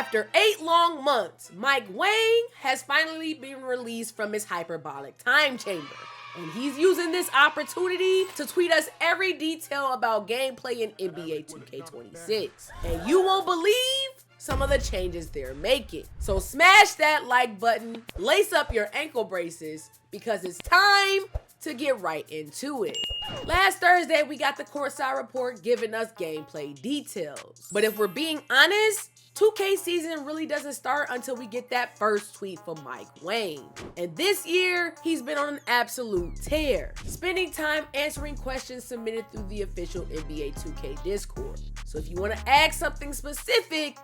After 8 long months, Wang has finally been released from his hyperbolic time chamber. And he's using this opportunity to tweet us every detail about gameplay in NBA 2K26. And you won't believe some of the changes they're making. So smash that like button, lace up your ankle braces, because it's time to get right into it. Last Thursday, we got the courtside report giving us gameplay details. But if we're being honest, 2K season really doesn't start until we get that first tweet from Wang. And this year, he's been on an absolute tear, spending time answering questions submitted through the official NBA 2K Discord. So if you want to ask something specific,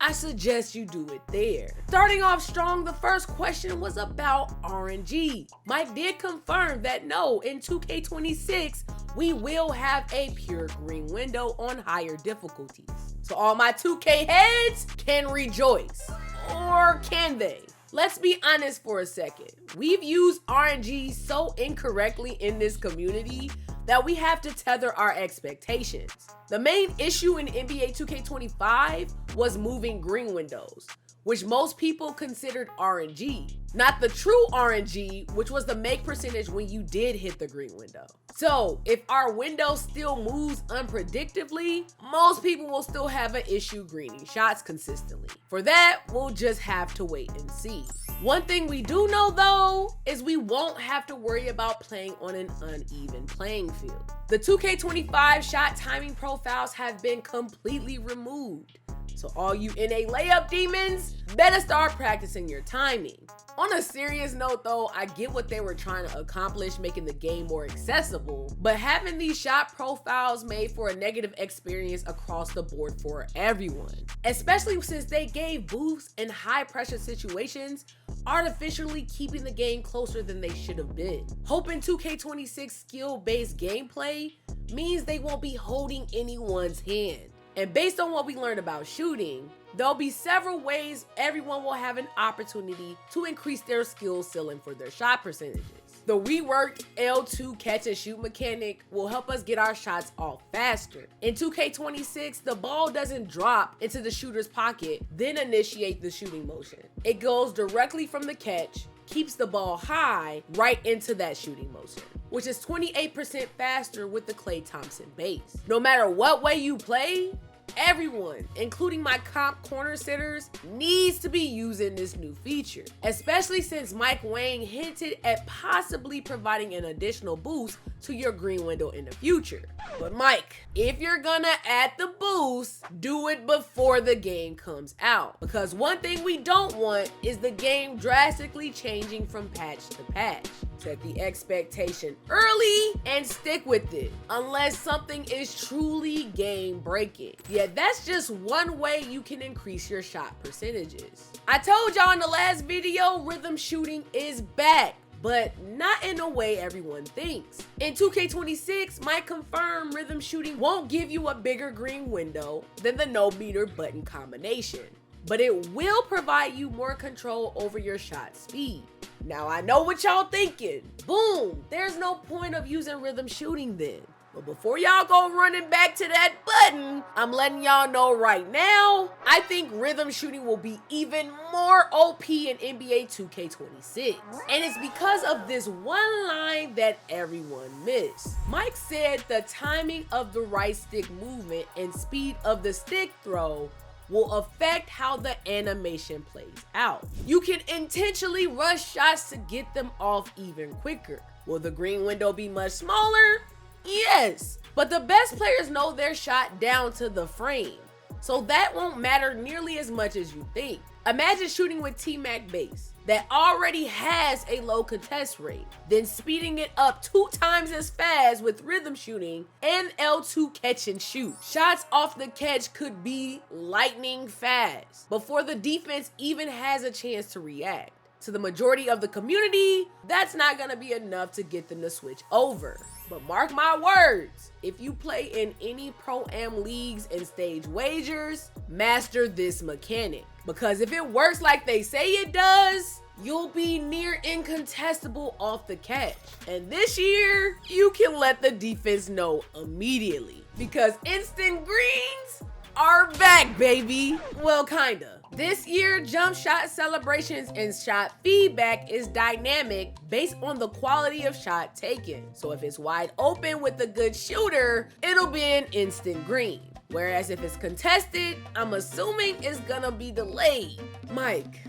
I suggest you do it there. Starting off strong, the first question was about RNG. Mike did confirm that no, in 2K26, we will have a pure green window on higher difficulties. So all my 2K heads can rejoice. Or can they? Let's be honest for a second. We've used RNG so incorrectly in this community that we have to tether our expectations. The main issue in NBA 2K25 was moving green windows, which most people considered RNG. Not the true RNG, which was the make percentage when you did hit the green window. So if our window still moves unpredictably, most people will still have an issue greening shots consistently. For that, we'll just have to wait and see. One thing we do know though, is we won't have to worry about playing on an uneven playing field. The 2K25 shot timing profiles have been completely removed. So all you NA layup demons, better start practicing your timing. On a serious note though, I get what they were trying to accomplish, making the game more accessible, but having these shot profiles made for a negative experience across the board for everyone. Especially since they gave boosts in high pressure situations, artificially keeping the game closer than they should have been. Hoping 2K26 skill-based gameplay means they won't be holding anyone's hand. And based on what we learned about shooting, there'll be several ways everyone will have an opportunity to increase their skill ceiling for their shot percentages. The reworked L2 catch and shoot mechanic will help us get our shots off faster. In 2K26, the ball doesn't drop into the shooter's pocket, then initiate the shooting motion. It goes directly from the catch, keeps the ball high right into that shooting motion, which is 28% faster with the Klay Thompson base. No matter what way you play, everyone, including my comp corner sitters, needs to be using this new feature, especially since Wang hinted at possibly providing an additional boost to your green window in the future. But Mike, if you're gonna add the boost, do it before the game comes out, because one thing we don't want is the game drastically changing from patch to patch. Set the expectation early and stick with it, unless something is truly game breaking. Yeah, that's just one way you can increase your shot percentages. I told y'all in the last video, rhythm shooting is back, but not in a way everyone thinks. In 2K26, Mike confirmed rhythm shooting won't give you a bigger green window than the no meter button combination, but it will provide you more control over your shot speed. Now I know what y'all thinking. Boom, there's no point of using rhythm shooting then. But before y'all go running back to that button, I'm letting y'all know right now, I think rhythm shooting will be even more OP in NBA 2K26. And it's because of this one line that everyone missed. Mike said the timing of the right stick movement and speed of the stick throw will affect how the animation plays out. You can intentionally rush shots to get them off even quicker. Will the green window be much smaller? Yes, but the best players know their shot down to the frame, so that won't matter nearly as much as you think. Imagine shooting with T-Mac base that already has a low contest rate, then speeding it up 2 times as fast with rhythm shooting and L2 catch and shoot. Shots off the catch could be lightning fast before the defense even has a chance to react. To the majority of the community, that's not gonna be enough to get them to switch over. But mark my words, if you play in any Pro-Am leagues and stage wagers, master this mechanic. Because if it works like they say it does, you'll be near incontestable off the catch. And this year, you can let the defense know immediately, because instant greens are back, baby. Well, kinda. This year, jump shot celebrations and shot feedback is dynamic based on the quality of shot taken. So if it's wide open with a good shooter, it'll be an instant green. Whereas if it's contested, I'm assuming it's gonna be delayed. Mike,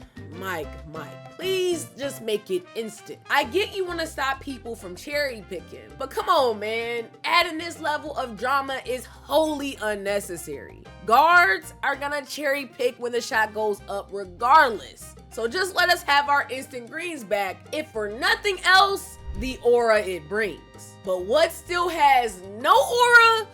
please just make it instant. I get you wanna stop people from cherry picking, but come on, man. Adding this level of drama is wholly unnecessary. Guards are gonna cherry pick when the shot goes up regardless. So just let us have our instant greens back, if for nothing else, the aura it brings. But what still has no aura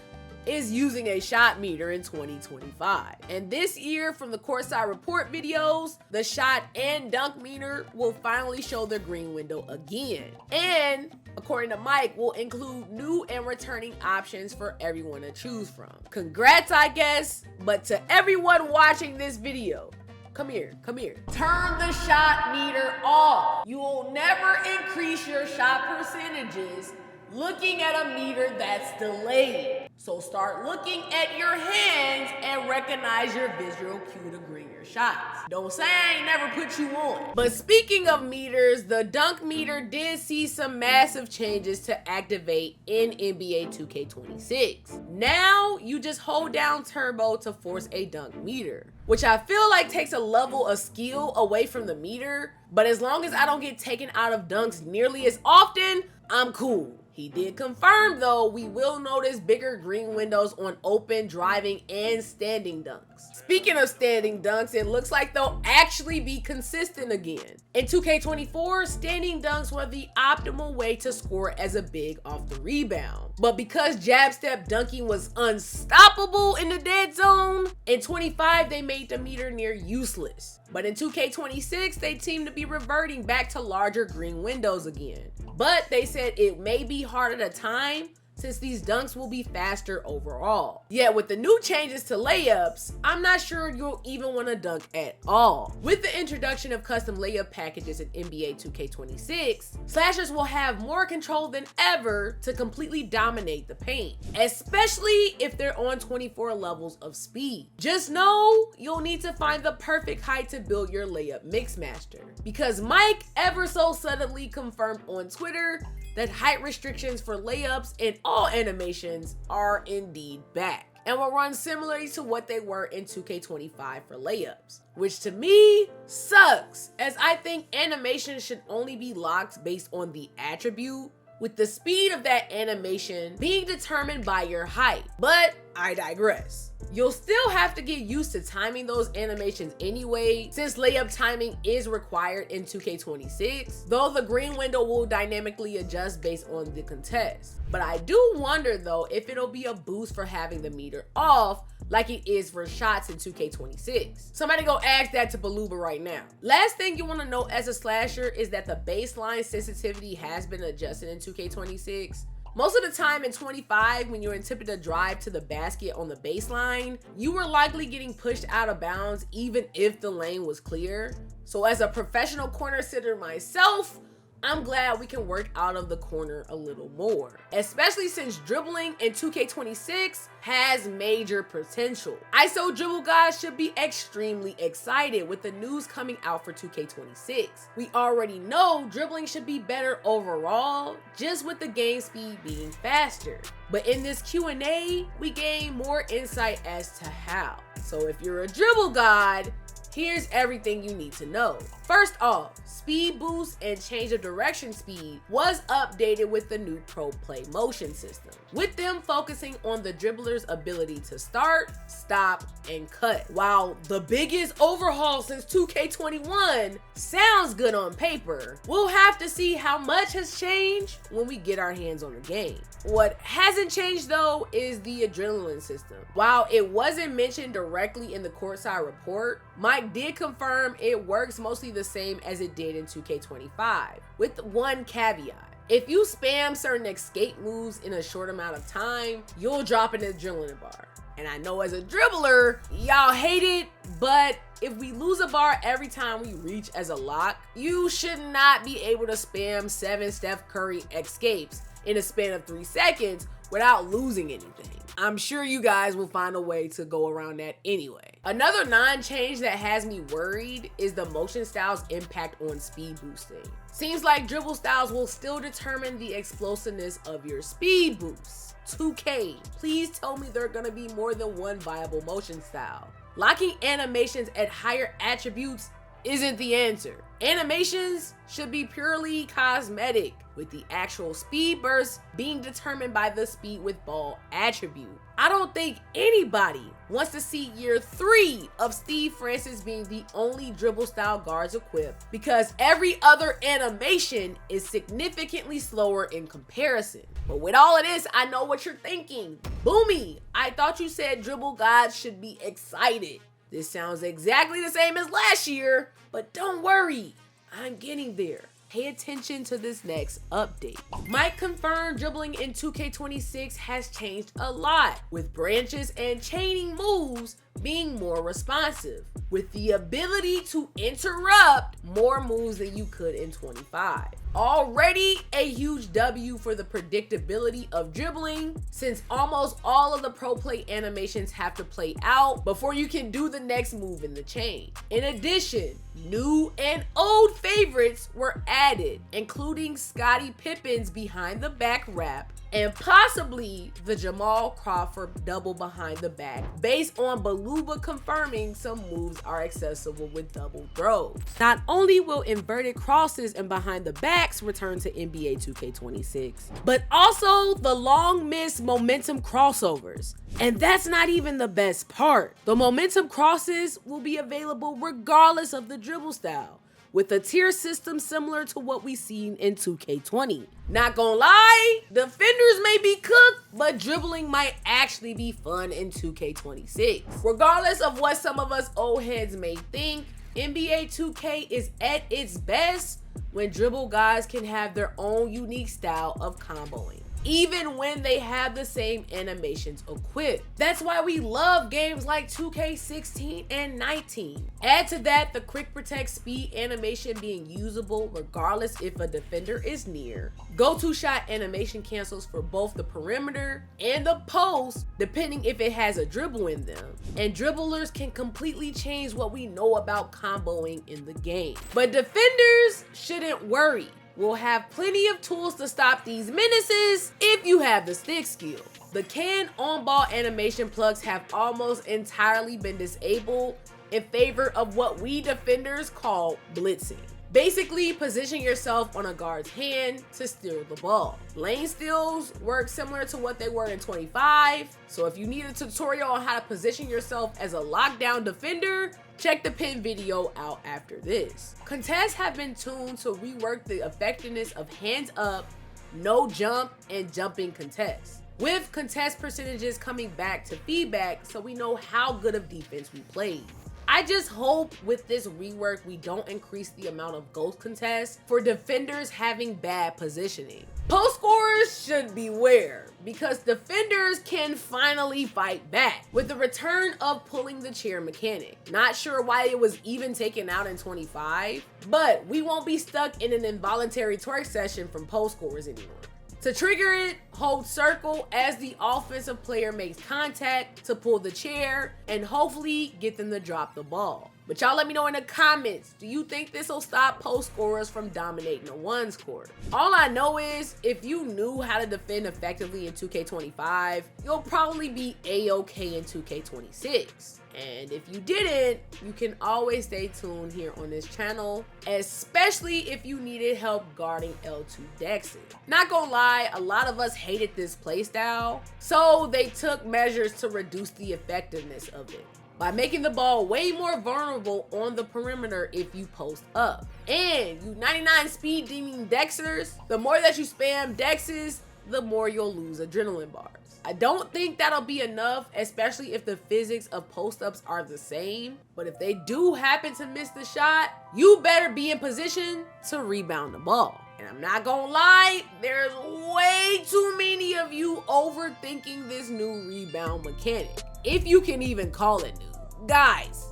is using a shot meter in 2025. And this year, from the courtside report videos, the shot and dunk meter will finally show their green window again. And according to Mike, will include new and returning options for everyone to choose from. Congrats, I guess, but to everyone watching this video, come here. Turn the shot meter off. You will never increase your shot percentages looking at a meter that's delayed. So start looking at your hands and recognize your visual cue to green your shots. Don't say I ain't never put you on. But speaking of meters, the dunk meter did see some massive changes to activate in NBA 2K26. Now you just hold down turbo to force a dunk meter, which I feel like takes a level of skill away from the meter, but as long as I don't get taken out of dunks nearly as often, I'm cool. He did confirm, though, we will notice bigger green windows on open, driving, and standing dunks. Speaking of standing dunks, it looks like they'll actually be consistent again. In 2K24, standing dunks were the optimal way to score as a big off the rebound. But because jab step dunking was unstoppable in the dead zone, in 25 they made the meter near useless. But in 2K26, they seem to be reverting back to larger green windows again. But they said it may be harder to time since these dunks will be faster overall. Yet with the new changes to layups, I'm not sure you'll even want to dunk at all. With the introduction of custom layup packages in NBA 2K26, slashers will have more control than ever to completely dominate the paint, especially if they're on 24 levels of speed. Just know you'll need to find the perfect height to build your layup mixmaster, because Mike ever so suddenly confirmed on Twitter that height restrictions for layups and all animations are indeed back and will run similarly to what they were in 2K25 for layups, which to me sucks, as I think animations should only be locked based on the attribute, with the speed of that animation being determined by your height. But I digress. You'll still have to get used to timing those animations anyway, since layup timing is required in 2K26, though the green window will dynamically adjust based on the contest. But I do wonder though if it'll be a boost for having the meter off like it is for shots in 2K26. Somebody go ask that to Baluba right now. Last thing you want to know as a slasher is that the baseline sensitivity has been adjusted in 2K26. Most of the time in 25, when you attempted to drive to the basket on the baseline, you were likely getting pushed out of bounds even if the lane was clear. So as a professional corner sitter myself, I'm glad we can work out of the corner a little more, especially since dribbling in 2K26 has major potential. ISO dribble guys should be extremely excited with the news coming out for 2K26. We already know dribbling should be better overall, just with the game speed being faster. But in this Q&A, we gain more insight as to how. So if you're a dribble god, here's everything you need to know. First off, speed boost and change of direction speed was updated with the new Pro Play motion system, with them focusing on the dribbler's ability to start, stop, and cut. While the biggest overhaul since 2K21 sounds good on paper, we'll have to see how much has changed when we get our hands on the game. What hasn't changed though is the adrenaline system. While it wasn't mentioned directly in the courtside report, Mike did confirm it works mostly the same as it did in 2K25, with one caveat. If you spam certain escape moves in a short amount of time, you'll drop an adrenaline bar. And I know as a dribbler, y'all hate it, but if we lose a bar every time we reach as a lock, you should not be able to spam 7 Steph Curry escapes in a span of 3 seconds without losing anything. I'm sure you guys will find a way to go around that anyway. Another non-change that has me worried is the motion style's impact on speed boosting. Seems like dribble styles will still determine the explosiveness of your speed boosts. 2K, please tell me there are gonna be more than one viable motion style. Locking animations at higher attributes isn't the answer. Animations should be purely cosmetic, with the actual speed burst being determined by the speed with ball attribute. I don't think anybody wants to see year 3 of Steve Francis being the only dribble style guards equipped, because every other animation is significantly slower in comparison. But with all of this, I know what you're thinking. Boomy, I thought you said dribble gods should be excited. This sounds exactly the same as last year, but don't worry, I'm getting there. Pay attention to this next update. Mike confirmed dribbling in 2K26 has changed a lot, with branches and chaining moves being more responsive, with the ability to interrupt more moves than you could in 25. Already a huge W for the predictability of dribbling, since almost all of the pro play animations have to play out before you can do the next move in the chain. In addition, new and old favorites were added, including Scottie Pippen's behind the back wrap and possibly the Jamal Crawford double behind the back, based on Baluba confirming some moves are accessible with double throws. Not only will inverted crosses and behind the backs return to NBA 2K26, but also the long missed momentum crossovers. And that's not even the best part. The momentum crosses will be available regardless of the dribble style, with a tier system similar to what we've seen in 2K20. Not gonna lie, defenders may be cooked, but dribbling might actually be fun in 2K26. Regardless of what some of us old heads may think, NBA 2K is at its best when dribble guys can have their own unique style of comboing, even when they have the same animations equipped. That's why we love games like 2K16 and 19. Add to that the quick protect speed animation being usable regardless if a defender is near. Go-to shot animation cancels for both the perimeter and the post, depending if it has a dribble in them. And dribblers can completely change what we know about comboing in the game. But defenders shouldn't worry. We'll have plenty of tools to stop these menaces if you have the stick skill. The can on-ball animation plugs have almost entirely been disabled in favor of what we defenders call blitzing. Basically, position yourself on a guard's hand to steal the ball. Lane steals work similar to what they were in 25, so if you need a tutorial on how to position yourself as a lockdown defender, check the pin video out after this. Contests have been tuned to rework the effectiveness of hands up, no jump, and jumping contests, with contest percentages coming back to feedback so we know how good of defense we played. I just hope with this rework we don't increase the amount of ghost contests for defenders having bad positioning. Post scorers should beware, because defenders can finally fight back with the return of pulling the chair mechanic. Not sure why it was even taken out in 25, but we won't be stuck in an involuntary twerk session from post scorers anymore. To trigger it, hold circle as the offensive player makes contact to pull the chair and hopefully get them to drop the ball. But y'all let me know in the comments, do you think this will stop post scorers from dominating the ones court? All I know is if you knew how to defend effectively in 2K25, you'll probably be A-okay in 2K26. And if you didn't, you can always stay tuned here on this channel, especially if you needed help guarding L2 Dex. Not gonna lie, a lot of us hated this playstyle, so they took measures to reduce the effectiveness of it by making the ball way more vulnerable on the perimeter if you post up. And you 99 speed demon Dexers, the more that you spam Dexes, the more you'll lose adrenaline bars. I don't think that'll be enough, especially if the physics of post-ups are the same. But if they do happen to miss the shot, you better be in position to rebound the ball. And I'm not gonna lie, there's way too many of you overthinking this new rebound mechanic, if you can even call it new. Guys,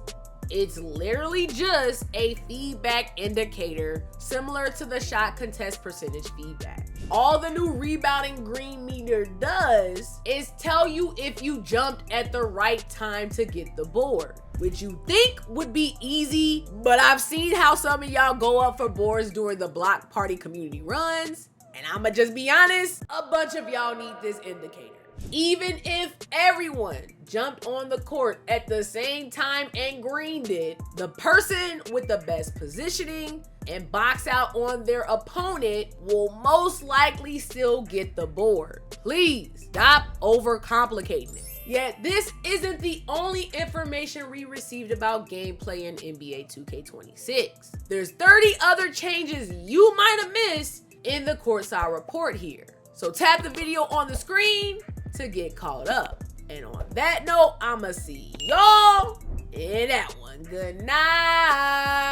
it's literally just a feedback indicator similar to the shot contest percentage feedback. All the new rebounding green meter does is tell you if you jumped at the right time to get the board, which you think would be easy, but I've seen how some of y'all go up for boards during the block party community runs, and I'ma just be honest, a bunch of y'all need this indicator. Even if everyone jumped on the court at the same time and greened it, the person with the best positioning and box out on their opponent will most likely still get the board. Please stop overcomplicating it. Yet this isn't the only information we received about gameplay in NBA 2K26. There's 30 other changes you might have missed in the courtside report here. So tap the video on the screen to get caught up. And on that note, I'ma see y'all in that one. Good night.